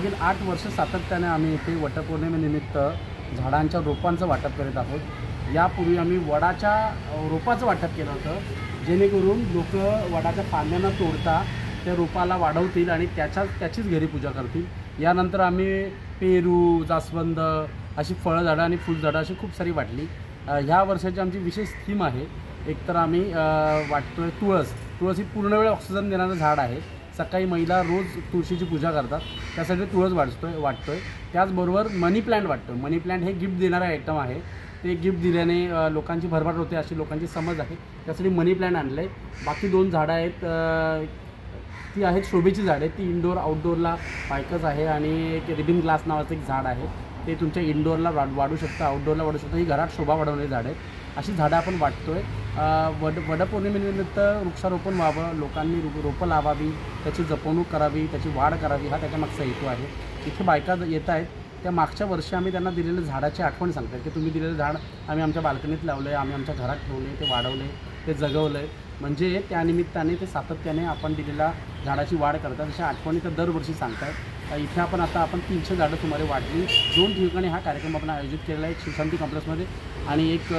मागील 8 वर्ष सातत्याने आम्ही इथे वटपौर्णिमेनिमित्त झाडांच्या रोपांचं वाटप करीत आहोत। यापूर्वी आम्ही वडाच्या रोपाचं वाटप केलं होतं, जेणेकरून लोक वडाच्या फांद्यांना तोडता त्या रोपाला वाढवतील आणि त्याचीच घरी पूजा करतील। यानंतर आम्ही पेरू, जास्वंद अशी फळझाडं आणि फुलझाडं अशी खूप सारी वाटली। ह्या वर्षाची आमची विशेष थीम आहे। एकतर आम्ही वाटतोय तुळस ही पूर्णवेळ ऑक्सिजन देणारं झाड आहे। सकाळी महिला रोज तुळशीची पूजा करतात, त्यासाठी तुळस वाटतोय। त्याचबरोबर मनी प्लांट वाटतो। मनी प्लांट हे गिफ्ट देणारं आयटम आहे। ते गिफ्ट दिल्याने लोकांची भरभराट होते अशी लोकांची समज आहे, त्यासाठी मनी प्लांट आणलं आहे। बाकी 2 झाडं आहेत, ती आहेत शोभेची झाडे, ती इनडोअर आउटडोअरला पायकच आहे आणि एक रिबिन ग्लास नावाचं एक झाड आहे, ते तुमच्या इनडोअरला वाढू शकतं, आउटडोअरला वाढू शकतं। ही घरात शोभा वाढवणारी झाडं आहेत। अशी झाडं आपण वाटतोय। वटपौर्णिमेनिमित्त वृक्षारोपण व्हावं, लोकांनी रोपं लावावी, त्याची जपवणूक करावी, त्याची वाढ करावी, हा त्याच्यामागचा हेतू आहे। इथे बायका येत आहेत, त्या मागच्या वर्षी आम्ही त्यांना दिलेलं झाडाची आठवण सांगतात की तुम्ही दिलेलं झाड आम्ही आमच्या बाल्कनीत लावलं आहे, आम्ही आमच्या घरात ठेवले, ते वाढवले, ते जगवलं आहे। म्हणजे त्यानिमित्ताने ते सातत्याने आपण दिलेल्या झाडाची वाढ करतात, अशा आठवणी तर दरवर्षी सांगतात। इथे आपण 300 झाडं सुमारे वाढली। 2 ठिकाणी हा कार्यक्रम आपण आयोजित केलेला आहे, एक शिवशांती कॉम्प्लेक्समध्ये आणि एक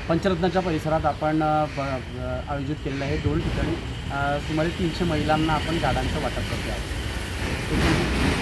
पंचरत्नाच्या परिसरात आपण आयोजित केलेलं आहे। 2 ठिकाणी सुमारे 300 महिलांना आपण झाडांचं वाटप करतो आहोत।